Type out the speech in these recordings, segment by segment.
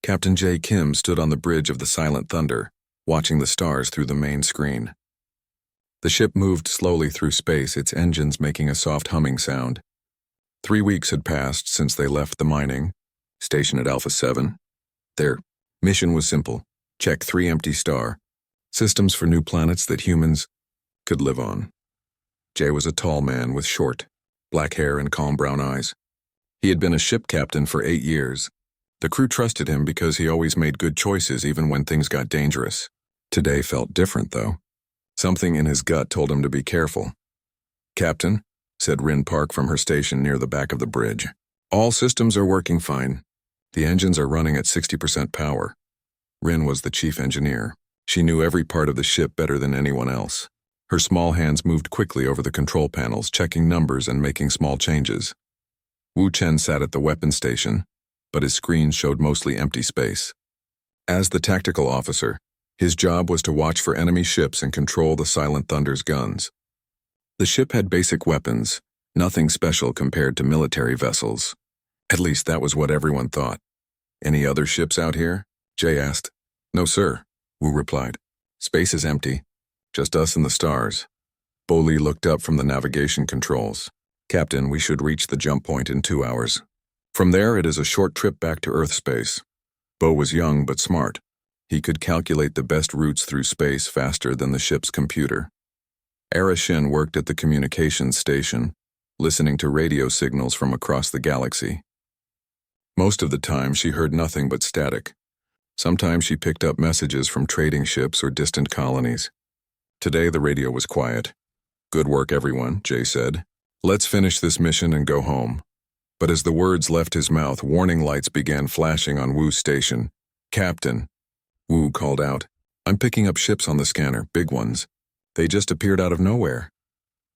Captain J. Kim stood on the bridge of the Silent Thunder, watching the stars through the main screen. The ship moved slowly through space, its engines making a soft humming sound. 3 weeks had passed since they left the mining station at Alpha 7. Their mission was simple: check 3 empty systems for new planets that humans could live on. Jay was a tall man with short, black hair and calm brown eyes. He had been a ship captain for 8 years. The crew trusted him because he always made good choices even when things got dangerous. Today felt different, though. Something in his gut told him to be careful. "Captain," said Rin Park from her station near the back of the bridge. "All systems are working fine. The engines are running at 60% power." Rin was the chief engineer. She knew every part of the ship better than anyone else. Her small hands moved quickly over the control panels, checking numbers and making small changes. Wu Chen sat at the weapons station, but his screen showed mostly empty space. As the tactical officer, his job was to watch for enemy ships and control the Silent Thunder's guns. The ship had basic weapons, nothing special compared to military vessels. At least that was what everyone thought. "Any other ships out here?" Jay asked. "No, sir," Wu replied. "Space is empty. Just us and the stars." Boli looked up from the navigation controls. "Captain, we should reach the jump point in 2 hours. From there, it is a short trip back to Earth space." Bo was young but smart. He could calculate the best routes through space faster than the ship's computer. Narration worked at the communications station, listening to radio signals from across the galaxy. Most of the time, she heard nothing but static. Sometimes she picked up messages from trading ships or distant colonies. Today, the radio was quiet. "Good work, everyone," Jay said. "Let's finish this mission and go home." But as the words left his mouth, warning lights began flashing on Wu's station. "Captain," Wu called out, "I'm picking up ships on the scanner, big ones. They just appeared out of nowhere."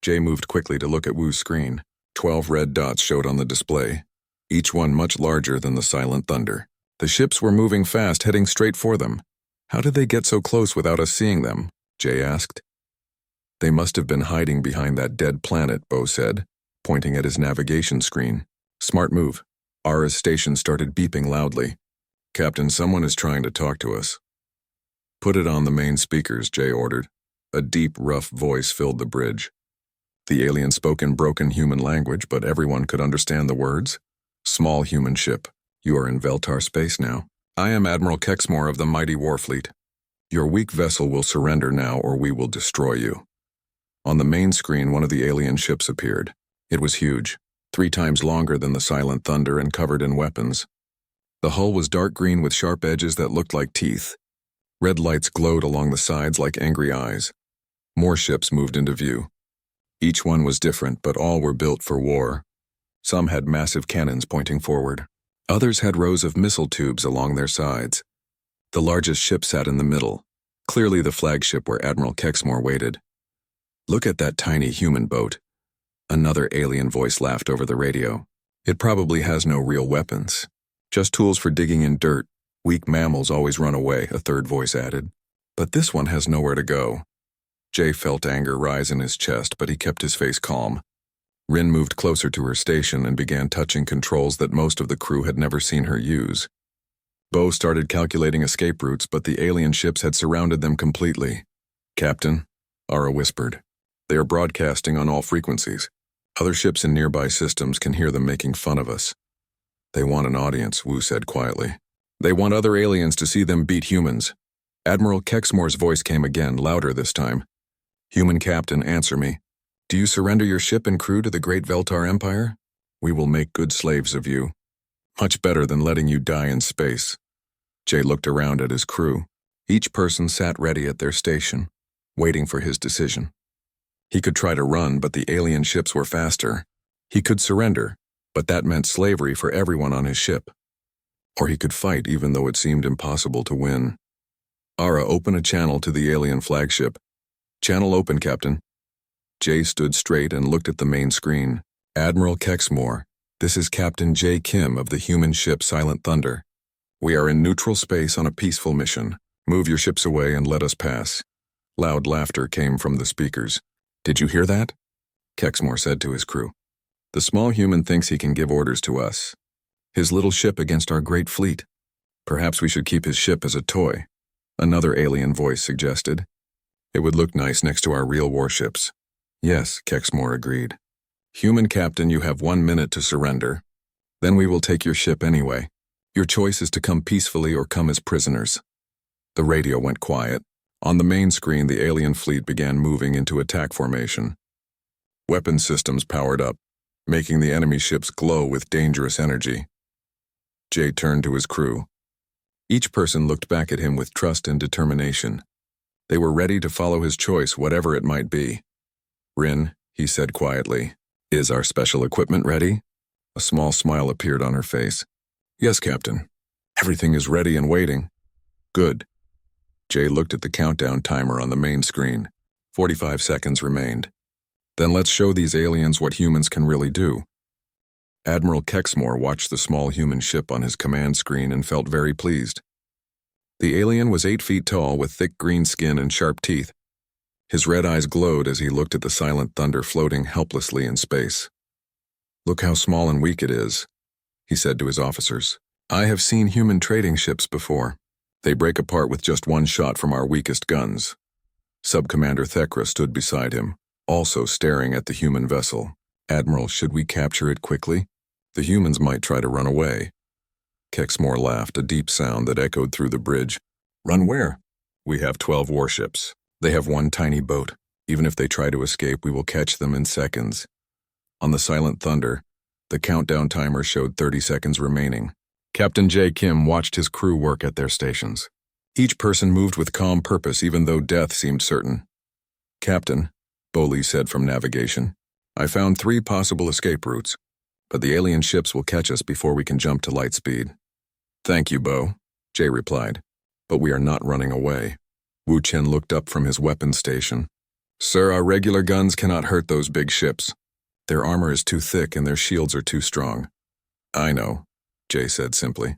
Jay moved quickly to look at Wu's screen. 12 red dots showed on the display, each one much larger than the Silent Thunder. The ships were moving fast, heading straight for them. "How did they get so close without us seeing them?" Jay asked. "They must have been hiding behind that dead planet," Bo said, pointing at his navigation screen. "Smart move." Ara's station started beeping loudly. "Captain, someone is trying to talk to us." "Put it on the main speakers," Jay ordered. A deep, rough voice filled the bridge. The alien spoke in broken human language, but everyone could understand the words. "Small human ship. You are in Veltar space now. I am Admiral Kexmore of the mighty Warfleet. Your weak vessel will surrender now or we will destroy you." On the main screen, one of the alien ships appeared. It was huge, 3 times longer than the Silent Thunder and covered in weapons. The hull was dark green with sharp edges that looked like teeth. Red lights glowed along the sides like angry eyes. More ships moved into view. Each one was different, but all were built for war. Some had massive cannons pointing forward. Others had rows of missile tubes along their sides. The largest ship sat in the middle, clearly the flagship where Admiral Kexmore waited. "Look at that tiny human boat." Another alien voice laughed over the radio. "It probably has no real weapons. Just tools for digging in dirt. Weak mammals always run away," a third voice added. "But this one has nowhere to go." Jay felt anger rise in his chest, but he kept his face calm. Rin moved closer to her station and began touching controls that most of the crew had never seen her use. Bo started calculating escape routes, but the alien ships had surrounded them completely. "Captain," Ara whispered, "they are broadcasting on all frequencies. Other ships in nearby systems can hear them making fun of us." "They want an audience," Wu said quietly. "They want other aliens to see them beat humans." Admiral Kexmore's voice came again, louder this time. "Human captain, answer me. Do you surrender your ship and crew to the great Veltar Empire? We will make good slaves of you. Much better than letting you die in space." Jay looked around at his crew. Each person sat ready at their station, waiting for his decision. He could try to run, but the alien ships were faster. He could surrender, but that meant slavery for everyone on his ship. Or he could fight even though it seemed impossible to win. "Ara, open a channel to the alien flagship." "Channel open, Captain." Jay stood straight and looked at the main screen. "Admiral Kexmore, this is Captain J. Kim of the human ship Silent Thunder. We are in neutral space on a peaceful mission. Move your ships away and let us pass." Loud laughter came from the speakers. "Did you hear that?" Kexmore said to his crew. "The small human thinks he can give orders to us. His little ship against our great fleet. Perhaps we should keep his ship as a toy, another alien voice suggested. It would look nice next to our real warships. Yes, Kexmore agreed. Human captain, you have 1 minute to surrender. Then we will take your ship anyway. Your choice is to come peacefully or come as prisoners. The radio went quiet. On the main screen, the alien fleet began moving into attack formation. Weapon systems powered up, making the enemy ships glow with dangerous energy. Jay turned to his crew. Each person looked back at him with trust and determination. They were ready to follow his choice, whatever it might be. Rin, he said quietly, is our special equipment ready? A small smile appeared on her face. Yes, Captain. Everything is ready and waiting. Good. Jay looked at the countdown timer on the main screen. 45 seconds remained. Then let's show these aliens what humans can really do. Admiral Kexmore watched the small human ship on his command screen and felt very pleased. The alien was 8 feet tall with thick green skin and sharp teeth. His red eyes glowed as he looked at the silent thunder floating helplessly in space. Look how small and weak it is, he said to his officers. I have seen human trading ships before. They break apart with just one shot from our weakest guns. Sub-Commander Thekra stood beside him, also staring at the human vessel. Admiral, should we capture it quickly? The humans might try to run away. Kexmore laughed, a deep sound that echoed through the bridge. Run where? We have 12 warships. They have one tiny boat. Even if they try to escape, we will catch them in seconds. On the silent thunder, the countdown timer showed 30 seconds remaining. Captain J. Kim watched his crew work at their stations. Each person moved with calm purpose even though death seemed certain. Captain, Bowley said from navigation, I found 3 possible escape routes, but the alien ships will catch us before we can jump to light speed. Thank you, Bo, Jay replied, but we are not running away. Wu Chen looked up from his weapons station. Sir, our regular guns cannot hurt those big ships. Their armor is too thick and their shields are too strong. I know, Jay said simply.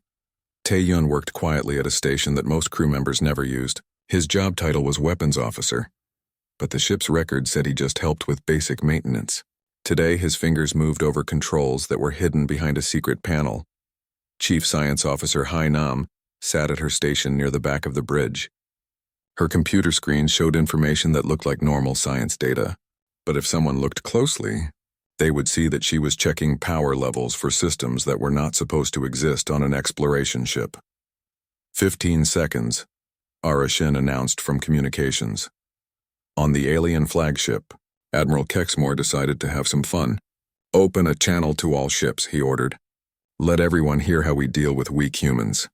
Tae-yun worked quietly at a station that most crew members never used. His job title was weapons officer, but the ship's record said he just helped with basic maintenance. Today, his fingers moved over controls that were hidden behind a secret panel. Chief Science Officer Hai Nam sat at her station near the back of the bridge. Her computer screen showed information that looked like normal science data, but if someone looked closely, they would see that she was checking power levels for systems that were not supposed to exist on an exploration ship. 15 seconds, Arashin announced from communications. On the alien flagship, Admiral Kexmore decided to have some fun. Open a channel to all ships, he ordered. Let everyone hear how we deal with weak humans.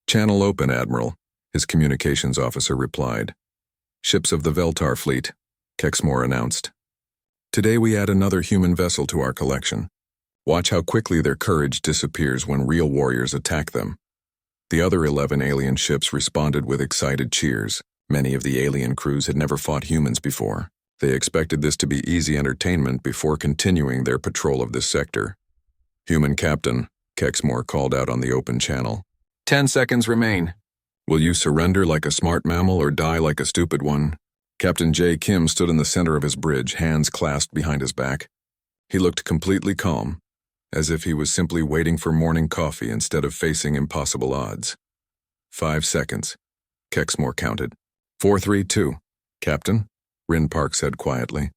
Channel open, Admiral, his communications officer replied. Ships of the Veltar fleet, Kexmore announced. Today we add another human vessel to our collection. Watch how quickly their courage disappears when real warriors attack them. The other 11 alien ships responded with excited cheers. Many of the alien crews had never fought humans before. They expected this to be easy entertainment before continuing their patrol of this sector. Human Captain, Kexmore called out on the open channel. 10 seconds remain. Will you surrender like a smart mammal or die like a stupid one? Captain J. Kim stood in the center of his bridge, hands clasped behind his back. He looked completely calm, as if he was simply waiting for morning coffee instead of facing impossible odds. 5 seconds. Kexmore counted. 4, 3, 2. Captain, Rin Park said quietly.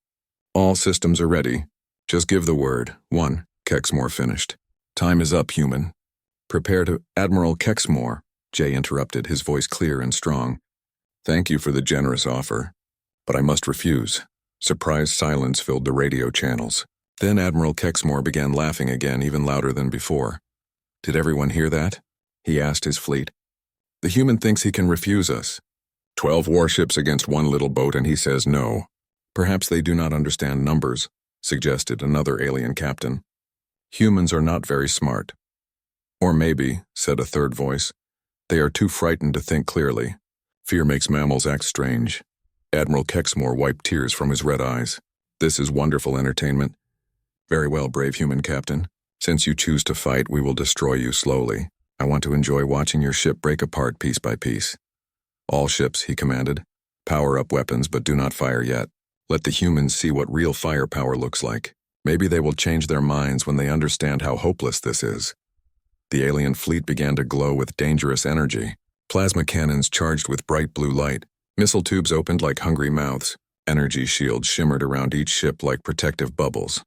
All systems are ready. Just give the word. 1. Kexmore finished. Time is up, human. Prepare to... Admiral Kexmore, Jay interrupted, his voice clear and strong. Thank you for the generous offer, but I must refuse. Surprised silence filled the radio channels. Then Admiral Kexmore began laughing again, even louder than before. Did everyone hear that? He asked his fleet. The human thinks he can refuse us. 12 warships against one little boat, and he says no. Perhaps they do not understand numbers, suggested another alien captain. Humans are not very smart. Or maybe, said a third voice, they are too frightened to think clearly. Fear makes mammals act strange. Admiral Kexmore wiped tears from his red eyes. This is wonderful entertainment. Very well, brave human captain. Since you choose to fight, we will destroy you slowly. I want to enjoy watching your ship break apart piece by piece. All ships, he commanded. Power up weapons, but do not fire yet. Let the humans see what real firepower looks like. Maybe they will change their minds when they understand how hopeless this is. The alien fleet began to glow with dangerous energy. Plasma cannons charged with bright blue light. Missile tubes opened like hungry mouths. Energy shields shimmered around each ship like protective bubbles.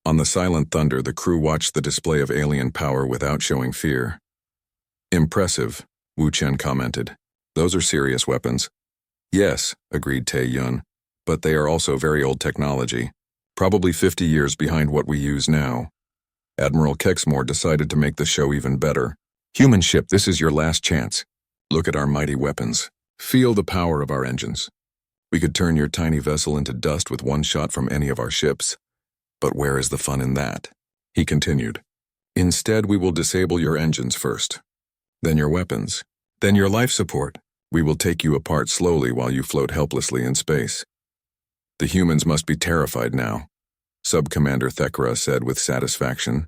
On the Silent Thunder, the crew watched the display of alien power without showing fear. "Impressive," Wu Chen commented. "Those are serious weapons." "Yes," agreed Tae Yun, "but they are also very old technology, probably 50 years behind what we use now." Admiral Kexmore decided to make the show even better. "Human ship, this is your last chance. Look at our mighty weapons. Feel the power of our engines. We could turn your tiny vessel into dust with one shot from any of our ships. But where is the fun in that?" He continued. "Instead, we will disable your engines first, then your weapons, then your life support. We will take you apart slowly while you float helplessly in space." "The humans must be terrified now," Sub-Commander Thekra said with satisfaction.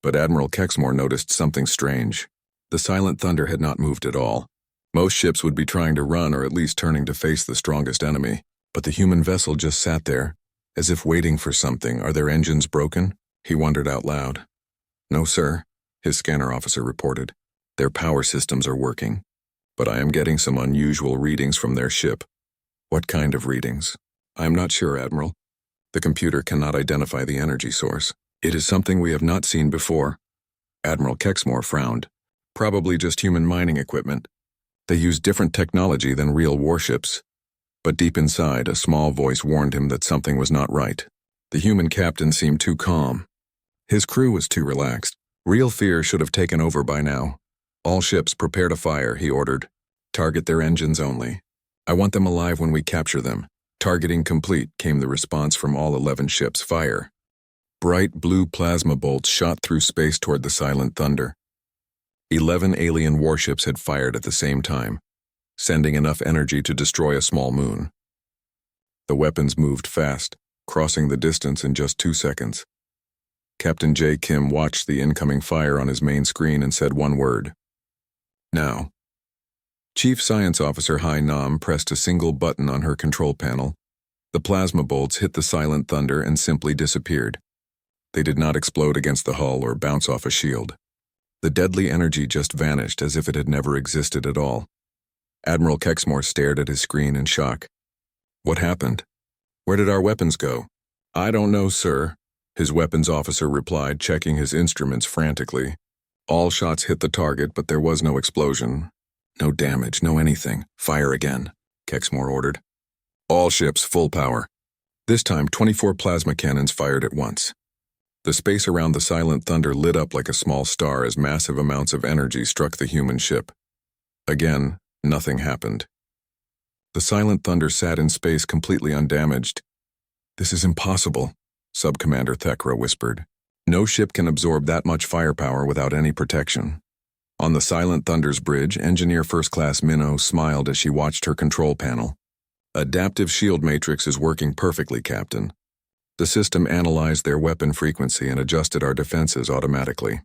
But Admiral Kexmore noticed something strange. The Silent Thunder had not moved at all. Most ships would be trying to run or at least turning to face the strongest enemy, but the human vessel just sat there, as if waiting for something. "Are their engines broken?" he wondered out loud. "No, sir," his scanner officer reported. "Their power systems are working, but I am getting some unusual readings from their ship." "What kind of readings?" "I am not sure, Admiral. The computer cannot identify the energy source. It is something we have not seen before." Admiral Kexmore frowned. "Probably just human mining equipment. They use different technology than real warships." But deep inside, a small voice warned him that something was not right. The human captain seemed too calm. His crew was too relaxed. Real fear should have taken over by now. "All ships prepare to fire," he ordered. "Target their engines only. I want them alive when we capture them." "Targeting complete," came the response from all 11 ships. "Fire." Bright blue plasma bolts shot through space toward the Silent Thunder. 11 alien warships had fired at the same time, sending enough energy to destroy a small moon. The weapons moved fast, crossing the distance in just 2 seconds. Captain J. Kim watched the incoming fire on his main screen and said one word: "Now." Chief Science Officer Hai Nam pressed a single button on her control panel. The plasma bolts hit the Silent Thunder and simply disappeared. They did not explode against the hull or bounce off a shield. The deadly energy just vanished as if it had never existed at all. Admiral Kexmore stared at his screen in shock. "What happened? Where did our weapons go?" "I don't know, sir," his weapons officer replied, checking his instruments frantically. "All shots hit the target, but there was no explosion. No damage, no anything. Fire again," Kexmore ordered. "All ships, full power." This time, 24 plasma cannons fired at once. The space around the Silent Thunder lit up like a small star as massive amounts of energy struck the human ship. Again, nothing happened. The Silent Thunder sat in space completely undamaged. "This is impossible," Sub-Commander Thekra whispered. "No ship can absorb that much firepower without any protection." On the Silent Thunder's bridge, Engineer First Class Minnow smiled as she watched her control panel. "Adaptive shield matrix is working perfectly, Captain. The system analyzed their weapon frequency and adjusted our defenses automatically."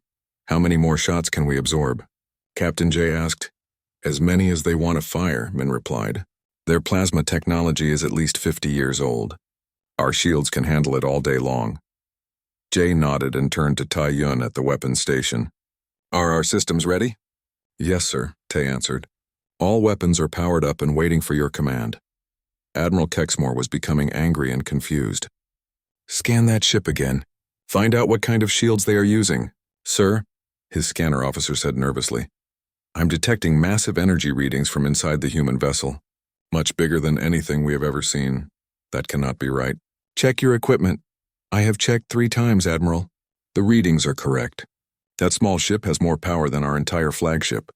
"How many more shots can we absorb?" Captain J asked. "As many as they want to fire," Min replied. "Their plasma technology is at least 50 years old. Our shields can handle it all day long." J nodded and turned to Tai Yun at the weapons station. "Are our systems ready?" "Yes, sir," Tay answered. "All weapons are powered up and waiting for your command." Admiral Kexmore was becoming angry and confused. "Scan that ship again. Find out what kind of shields they are using." "Sir," his scanner officer said nervously, "I'm detecting massive energy readings from inside the human vessel. Much bigger than anything we have ever seen. That cannot be right." "Check your equipment." "I have checked 3 times, Admiral. The readings are correct. That small ship has more power than our entire flagship."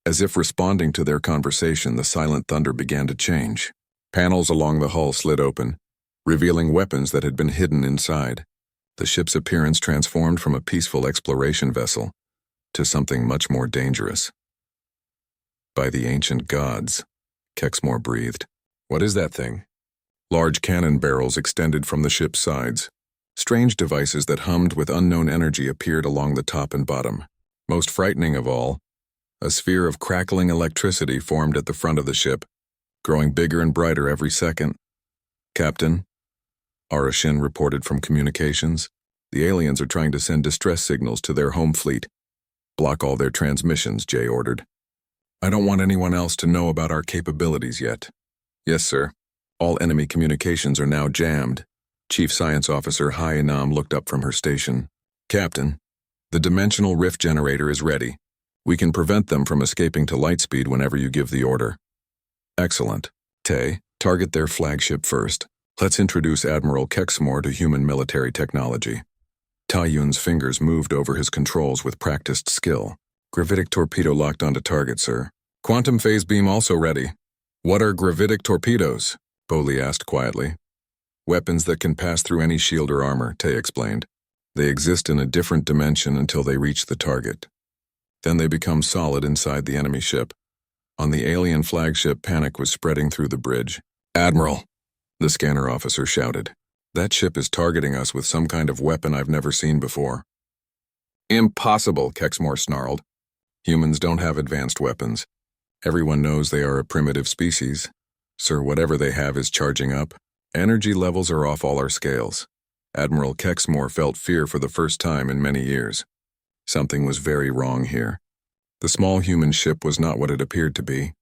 As if responding to their conversation, the Silent Thunder began to change. Panels along the hull slid open, revealing weapons that had been hidden inside. The ship's appearance transformed from a peaceful exploration vessel to something much more dangerous. "By the ancient gods," Kexmore breathed. "What is that thing?" Large cannon barrels extended from the ship's sides. Strange devices that hummed with unknown energy appeared along the top and bottom. Most frightening of all, a sphere of crackling electricity formed at the front of the ship, growing bigger and brighter every second. "Captain," Arashin reported from communications, "the aliens are trying to send distress signals to their home fleet. Block all their transmissions, Jay ordered. I don't want anyone else to know about our capabilities yet. Yes, sir. All enemy communications are now jammed. Chief Science Officer Hyanam looked up from her station. Captain, the dimensional rift generator is ready. We can prevent them from escaping to light speed whenever you give the order. Excellent. Tay, target their flagship first. Let's introduce Admiral Kexmore to human military technology. Taiyun's fingers moved over his controls with practiced skill. Gravitic torpedo locked onto target, sir. Quantum phase beam also ready. What are gravitic torpedoes? Bowley asked quietly. Weapons that can pass through any shield or armor, Tay explained. They exist in a different dimension until they reach the target. Then they become solid inside the enemy ship. On the alien flagship, panic was spreading through the bridge. Admiral, the scanner officer shouted. That ship is targeting us with some kind of weapon I've never seen before. Impossible, Kexmore snarled. Humans don't have advanced weapons. Everyone knows they are a primitive species. Sir, whatever they have is charging up. Energy levels are off all our scales. Admiral Kexmore felt fear for the first time in many years. Something was very wrong here. The small human ship was not what it appeared to be.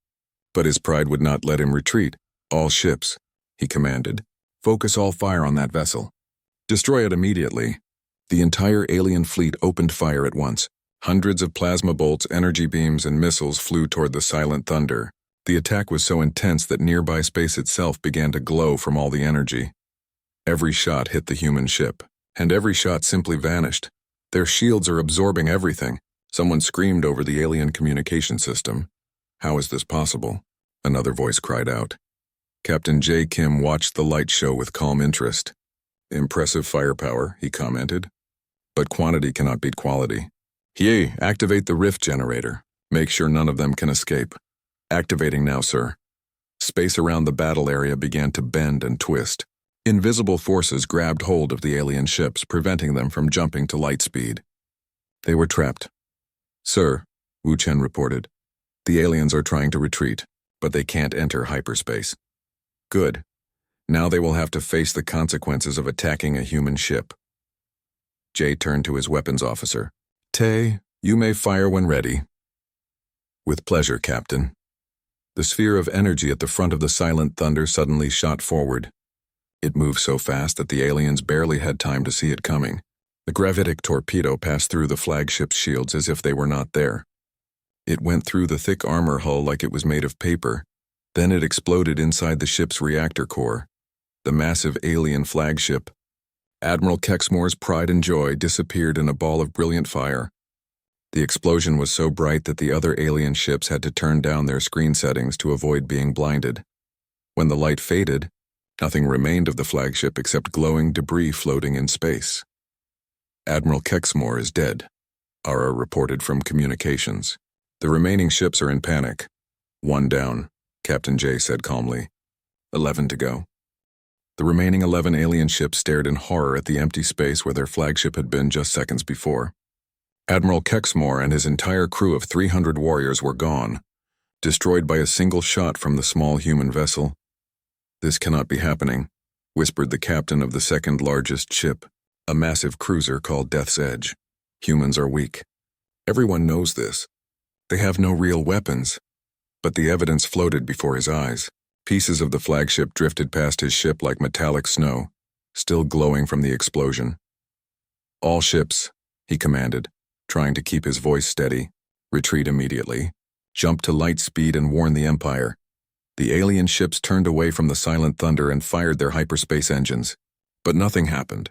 But his pride would not let him retreat. All ships, he commanded. Focus all fire on that vessel. Destroy it immediately. The entire alien fleet opened fire at once. Hundreds of plasma bolts, energy beams, and missiles flew toward the silent thunder. The attack was so intense that nearby space itself began to glow from all the energy. Every shot hit the human ship, and every shot simply vanished. Their shields are absorbing everything. Someone screamed over the alien communication system. How is this possible? Another voice cried out. Captain J. Kim watched the light show with calm interest. Impressive firepower, he commented. But quantity cannot beat quality. Ye, activate the rift generator. Make sure none of them can escape. Activating now, sir. Space around the battle area began to bend and twist. Invisible forces grabbed hold of the alien ships, preventing them from jumping to light speed. They were trapped. Sir, Wu Chen reported. The aliens are trying to retreat, but they can't enter hyperspace. Good. Now they will have to face the consequences of attacking a human ship. Jay turned to his weapons officer. Tay, you may fire when ready. With pleasure, Captain. The sphere of energy at the front of the silent thunder suddenly shot forward. It moved so fast that the aliens barely had time to see it coming. The gravitic torpedo passed through the flagship's shields as if they were not there. It went through the thick armor hull like it was made of paper. Then it exploded inside the ship's reactor core. The massive alien flagship. Admiral Kexmore's pride and joy disappeared in a ball of brilliant fire. The explosion was so bright that the other alien ships had to turn down their screen settings to avoid being blinded. When the light faded, nothing remained of the flagship except glowing debris floating in space. Admiral Kexmore is dead, Ara reported from communications. The remaining ships are in panic. 1 down, Captain J said calmly. 11 to go. The remaining 11 alien ships stared in horror at the empty space where their flagship had been just seconds before. Admiral Kexmore and his entire crew of 300 warriors were gone, destroyed by a single shot from the small human vessel. This cannot be happening, whispered the captain of the second largest ship, a massive cruiser called Death's Edge. Humans are weak. Everyone knows this. They have no real weapons. But the evidence floated before his eyes. Pieces of the flagship drifted past his ship like metallic snow, still glowing from the explosion. All ships, he commanded, trying to keep his voice steady. Retreat immediately. Jump to light speed and warn the Empire. The alien ships turned away from the silent thunder and fired their hyperspace engines. But nothing happened.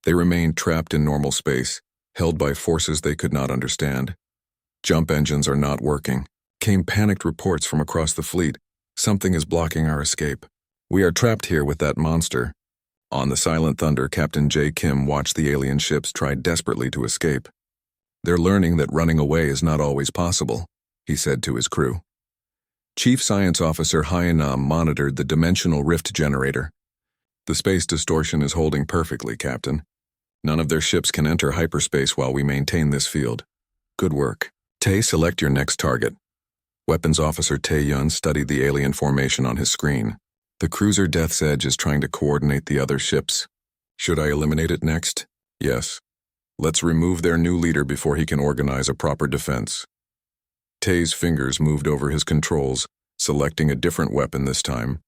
They remained trapped in normal space, held by forces they could not understand. Jump engines are not working. Came panicked reports from across the fleet. Something is blocking our escape. We are trapped here with that monster. On the silent thunder, Captain J. Kim watched the alien ships try desperately to escape. They're learning that running away is not always possible, he said to his crew. Chief Science Officer Hyanam monitored the dimensional rift generator. The space distortion is holding perfectly, Captain. None of their ships can enter hyperspace while we maintain this field. Good work. Tay, select your next target. Weapons Officer Tae-yun studied the alien formation on his screen. The cruiser Death's Edge is trying to coordinate the other ships. Should I eliminate it next? Yes. Let's remove their new leader before he can organize a proper defense. Tay's fingers moved over his controls, selecting a different weapon this time.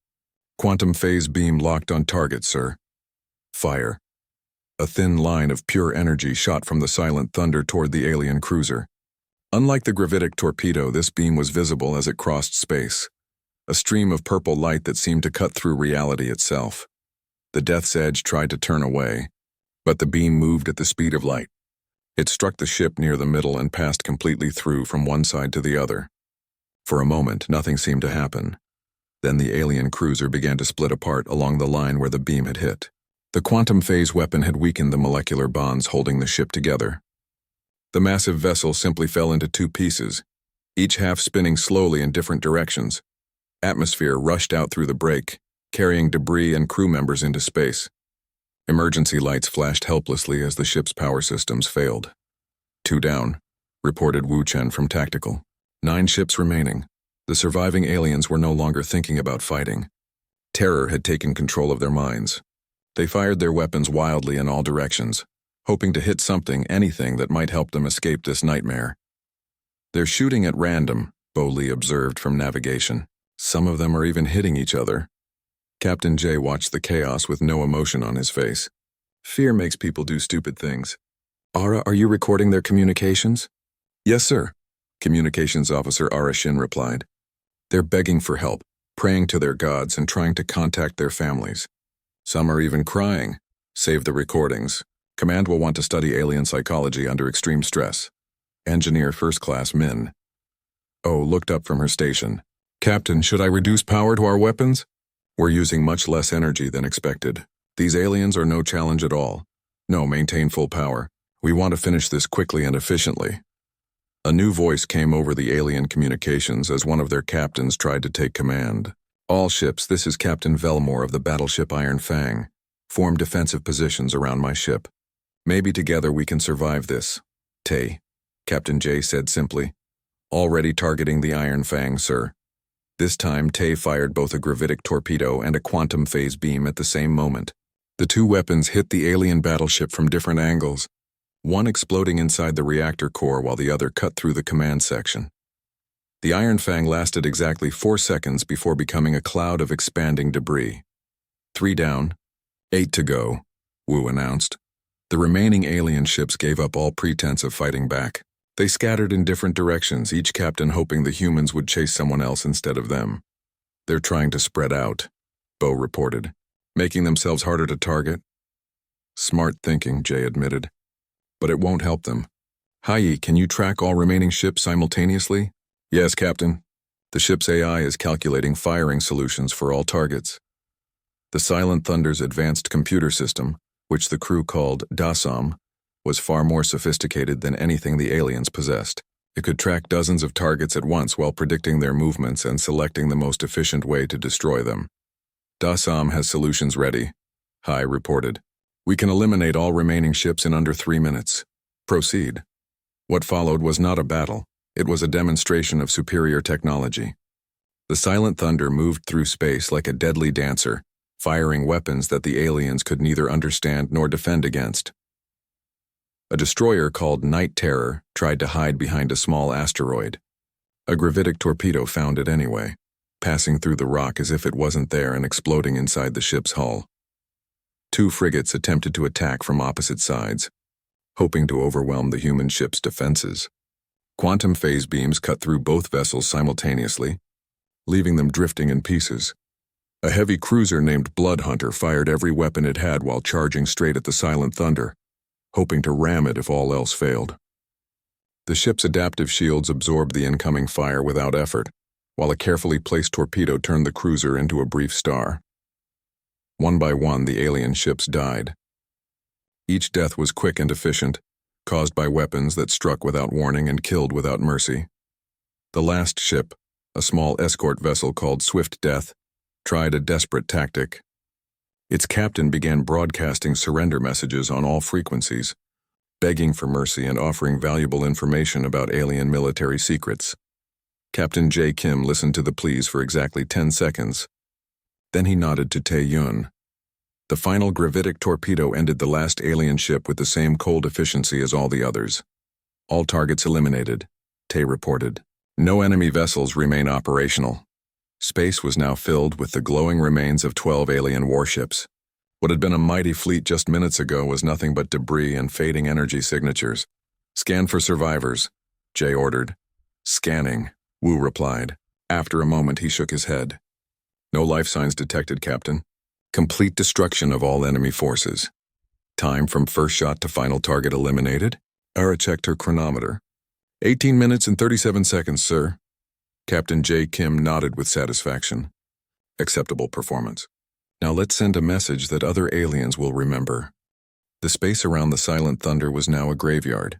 Quantum phase beam locked on target, sir. Fire. A thin line of pure energy shot from the silent thunder toward the alien cruiser. Unlike the gravitic torpedo, this beam was visible as it crossed space. A stream of purple light that seemed to cut through reality itself. The Death's Edge tried to turn away, but the beam moved at the speed of light. It struck the ship near the middle and passed completely through from one side to the other. For a moment, nothing seemed to happen. Then the alien cruiser began to split apart along the line where the beam had hit. The quantum phase weapon had weakened the molecular bonds holding the ship together. The massive vessel simply fell into two pieces, each half spinning slowly in different directions. Atmosphere rushed out through the break, carrying debris and crew members into space. Emergency lights flashed helplessly as the ship's power systems failed. 2 down, reported Wu Chen from Tactical. 9 ships remaining. The surviving aliens were no longer thinking about fighting. Terror had taken control of their minds. They fired their weapons wildly in all directions, hoping to hit something, anything that might help them escape this nightmare. They're shooting at random, Bo Lee observed from navigation. Some of them are even hitting each other. Captain J watched the chaos with no emotion on his face. Fear makes people do stupid things. Ara, are you recording their communications? Yes, sir, Communications Officer Ara Shin replied. They're begging for help, praying to their gods and trying to contact their families. Some are even crying. Save the recordings. Command will want to study alien psychology under extreme stress. Engineer First Class Min. Oh looked up from her station. Captain, should I reduce power to our weapons? We're using much less energy than expected. These aliens are no challenge at all. No, maintain full power. We want to finish this quickly and efficiently. A new voice came over the alien communications as one of their captains tried to take command. All ships, this is Captain Velmore of the battleship Iron Fang. Form defensive positions around my ship. Maybe together we can survive this. Tay, Captain J said simply. Already targeting the Iron Fang, sir. This time, Tay fired both a gravitic torpedo and a quantum phase beam at the same moment. The 2 weapons hit the alien battleship from different angles, one exploding inside the reactor core while the other cut through the command section. The Iron Fang lasted exactly 4 seconds before becoming a cloud of expanding debris. 3 down, 8 to go, Wu announced. The remaining alien ships gave up all pretense of fighting back. They scattered in different directions, each captain hoping the humans would chase someone else instead of them. They're trying to spread out, Bo reported, making themselves harder to target. Smart thinking, Jay admitted. But it won't help them. Hai, can you track all remaining ships simultaneously? Yes, Captain. The ship's AI is calculating firing solutions for all targets. The Silent Thunder's advanced computer system, which the crew called DASAM, was far more sophisticated than anything the aliens possessed. It could track dozens of targets at once while predicting their movements and selecting the most efficient way to destroy them. DASAM has solutions ready, Hai reported. We can eliminate all remaining ships in under 3 minutes. Proceed. What followed was not a battle. It was a demonstration of superior technology. The Silent Thunder moved through space like a deadly dancer, firing weapons that the aliens could neither understand nor defend against. A destroyer called Night Terror tried to hide behind a small asteroid. A gravitic torpedo found it anyway, passing through the rock as if it wasn't there and exploding inside the ship's hull. 2 frigates attempted to attack from opposite sides, hoping to overwhelm the human ship's defenses. Quantum phase beams cut through both vessels simultaneously, leaving them drifting in pieces. A heavy cruiser named Bloodhunter fired every weapon it had while charging straight at the Silent Thunder, hoping to ram it if all else failed. The ship's adaptive shields absorbed the incoming fire without effort, while a carefully placed torpedo turned the cruiser into a brief star. One by one, the alien ships died. Each death was quick and efficient, caused by weapons that struck without warning and killed without mercy. The last ship, a small escort vessel called Swift Death, tried a desperate tactic. Its captain began broadcasting surrender messages on all frequencies, begging for mercy and offering valuable information about alien military secrets. Captain J. Kim listened to the pleas for exactly 10 seconds. Then he nodded to Tae Yun. The final gravitic torpedo ended the last alien ship with the same cold efficiency as all the others. All targets eliminated, Tay reported. No enemy vessels remain operational. Space was now filled with the glowing remains of 12 alien warships. What had been a mighty fleet just minutes ago was nothing but debris and fading energy signatures. Scan for survivors, Jay ordered. Scanning, Wu replied. After a moment, he shook his head. No life signs detected, Captain. Complete destruction of all enemy forces. Time from first shot to final target eliminated? Ara checked her chronometer. 18 minutes and 37 seconds, sir. Captain J. Kim nodded with satisfaction. Acceptable performance. Now let's send a message that other aliens will remember. The space around the Silent Thunder was now a graveyard.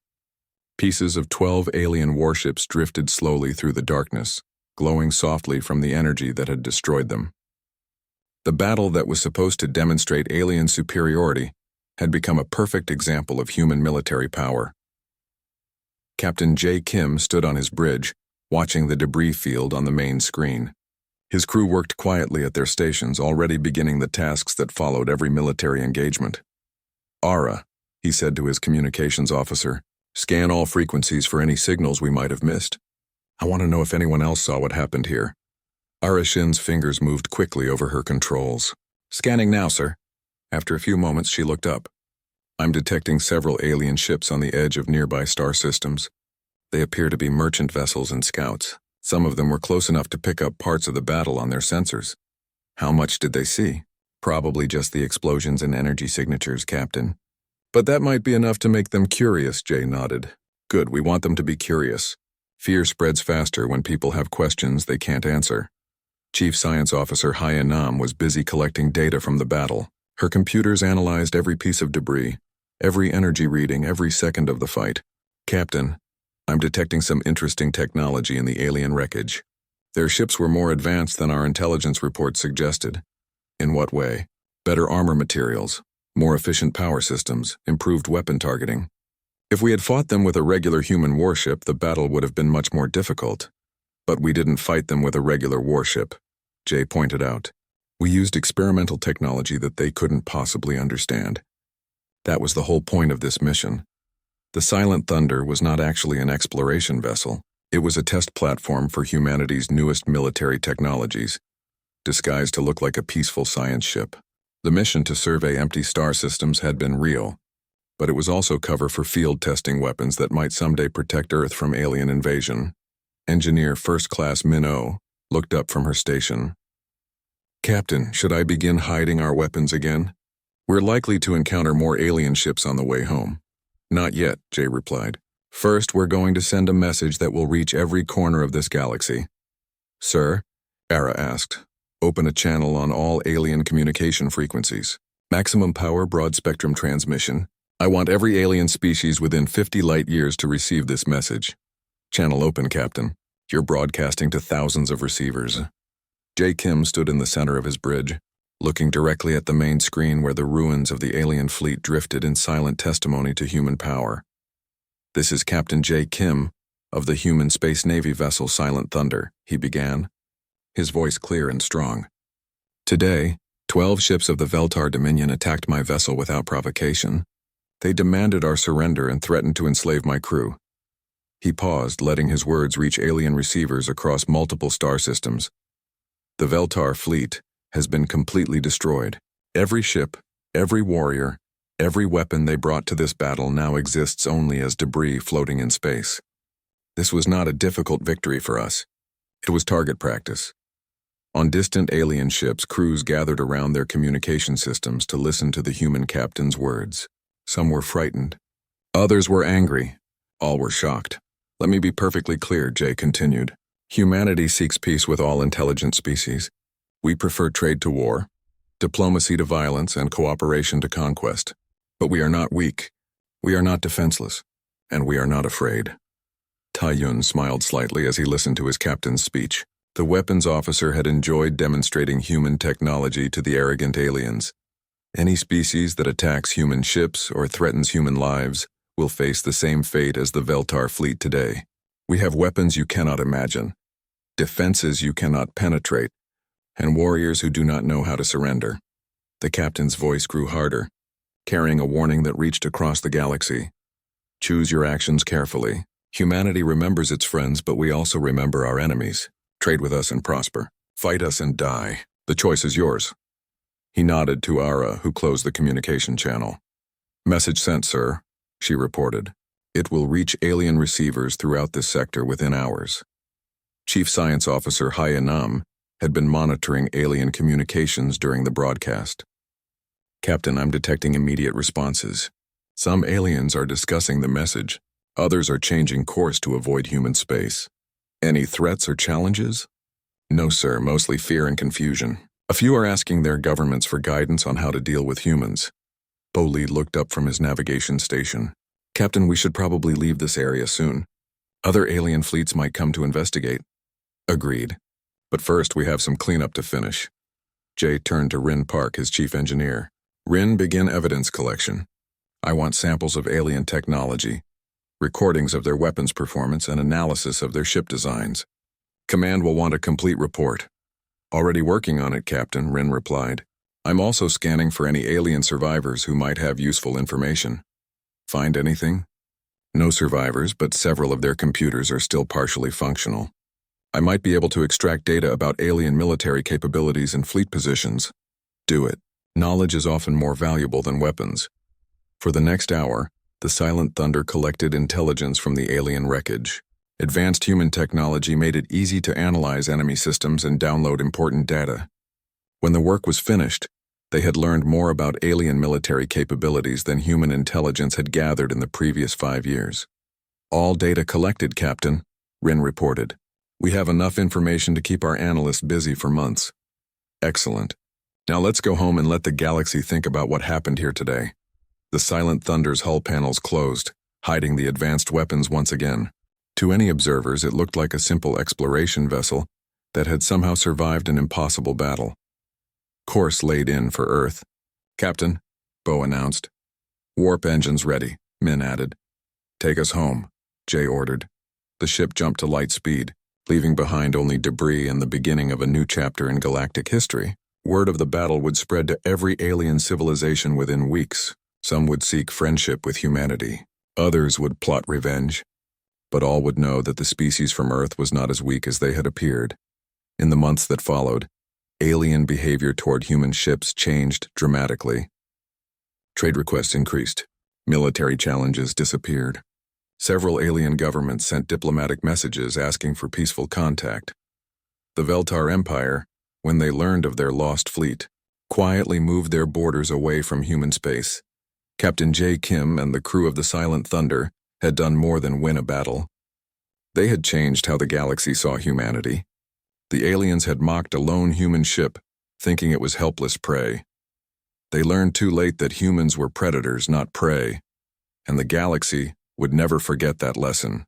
Pieces of 12 alien warships drifted slowly through the darkness, glowing softly from the energy that had destroyed them. The battle that was supposed to demonstrate alien superiority had become a perfect example of human military power. Captain J. Kim stood on his bridge, watching the debris field on the main screen. His crew worked quietly at their stations, already beginning the tasks that followed every military engagement. Ara, he said to his communications officer, scan all frequencies for any signals we might have missed. I want to know if anyone else saw what happened here. Ara Shin's fingers moved quickly over her controls. Scanning now, sir. After a few moments, she looked up. I'm detecting several alien ships on the edge of nearby star systems. They appear to be merchant vessels and scouts. Some of them were close enough to pick up parts of the battle on their sensors. How much did they see? Probably just the explosions and energy signatures, Captain. But that might be enough to make them curious, Jay nodded. Good, we want them to be curious. Fear spreads faster when people have questions they can't answer. Chief Science Officer Haya Nam was busy collecting data from the battle. Her computers analyzed every piece of debris, every energy reading, every second of the fight. Captain, I'm detecting some interesting technology in the alien wreckage. Their ships were more advanced than our intelligence report suggested. In what way? Better armor materials, more efficient power systems, improved weapon targeting. If we had fought them with a regular human warship, the battle would have been much more difficult. But we didn't fight them with a regular warship, Jay pointed out. We used experimental technology that they couldn't possibly understand. That was the whole point of this mission. The Silent Thunder was not actually an exploration vessel. It was a test platform for humanity's newest military technologies, disguised to look like a peaceful science ship. The mission to survey empty star systems had been real, but it was also cover for field testing weapons that might someday protect Earth from alien invasion. Engineer First Class Minnow looked up from her station. Captain, should I begin hiding our weapons again? We're likely to encounter more alien ships on the way home. Not yet, Jay replied. First, we're going to send a message that will reach every corner of this galaxy. Sir? Ara asked. Open a channel on all alien communication frequencies. Maximum power broad-spectrum transmission. I want every alien species within 50 light years to receive this message. Channel open, Captain. You're broadcasting to thousands of receivers. J. Kim stood in the center of his bridge, looking directly at the main screen where the ruins of the alien fleet drifted in silent testimony to human power. This is Captain J. Kim of the human space navy vessel Silent Thunder, he began, his voice clear and strong. Today, 12 ships of the Veltar Dominion attacked my vessel without provocation. They demanded our surrender and threatened to enslave my crew. He paused, letting his words reach alien receivers across multiple star systems. The Veltar fleet has been completely destroyed. Every ship, every warrior, every weapon they brought to this battle now exists only as debris floating in space. This was not a difficult victory for us. It was target practice. On distant alien ships, crews gathered around their communication systems to listen to the human captain's words. Some were frightened. Others were angry. All were shocked. Let me be perfectly clear, Jay continued. Humanity seeks peace with all intelligent species. We prefer trade to war, diplomacy to violence, and cooperation to conquest. But we are not weak, we are not defenseless, and we are not afraid. Tai Yun smiled slightly as he listened to his captain's speech. The weapons officer had enjoyed demonstrating human technology to the arrogant aliens. Any species that attacks human ships or threatens human lives will face the same fate as the Veltar fleet today. We have weapons you cannot imagine, defenses you cannot penetrate, and warriors who do not know how to surrender. The captain's voice grew harder, carrying a warning that reached across the galaxy. Choose your actions carefully. Humanity remembers its friends, but we also remember our enemies. Trade with us and prosper. Fight us and die. The choice is yours. He nodded to Ara, who closed the communication channel. Message sent, sir, she reported. It will reach alien receivers throughout this sector within hours. Chief Science Officer Hayanam had been monitoring alien communications during the broadcast. Captain, I'm detecting immediate responses. Some aliens are discussing the message. Others are changing course to avoid human space. Any threats or challenges? No, sir, mostly fear and confusion. A few are asking their governments for guidance on how to deal with humans. Boli looked up from his navigation station. Captain, we should probably leave this area soon. Other alien fleets might come to investigate. Agreed. But first, we have some cleanup to finish. Jay turned to Rin Park, his chief engineer. Rin, begin evidence collection. I want samples of alien technology, recordings of their weapons performance, and analysis of their ship designs. Command will want a complete report. Already working on it, Captain, Rin replied. I'm also scanning for any alien survivors who might have useful information. Find anything? No survivors, but several of their computers are still partially functional. I might be able to extract data about alien military capabilities and fleet positions. Do it. Knowledge is often more valuable than weapons. For the next hour, the Silent Thunder collected intelligence from the alien wreckage. Advanced human technology made it easy to analyze enemy systems and download important data. When the work was finished, they had learned more about alien military capabilities than human intelligence had gathered in the previous 5 years. All data collected, Captain, Rin reported. We have enough information to keep our analysts busy for months. Excellent. Now let's go home and let the galaxy think about what happened here today. The Silent Thunder's hull panels closed, hiding the advanced weapons once again. To any observers, it looked like a simple exploration vessel that had somehow survived an impossible battle. Course laid in for Earth. Captain, Bo announced. Warp engines ready, Min added. Take us home, Jay ordered. The ship jumped to light speed, leaving behind only debris and the beginning of a new chapter in galactic history. Word of the battle would spread to every alien civilization within weeks. Some would seek friendship with humanity. Others would plot revenge. But all would know that the species from Earth was not as weak as they had appeared. In the months that followed, alien behavior toward human ships changed dramatically. Trade requests increased. Military challenges disappeared. Several alien governments sent diplomatic messages asking for peaceful contact. The Veltar Empire, when they learned of their lost fleet, quietly moved their borders away from human space. Captain J. Kim and the crew of the Silent Thunder had done more than win a battle. They had changed how the galaxy saw humanity. The aliens had mocked a lone human ship, thinking it was helpless prey. They learned too late that humans were predators, not prey, and the galaxy would never forget that lesson.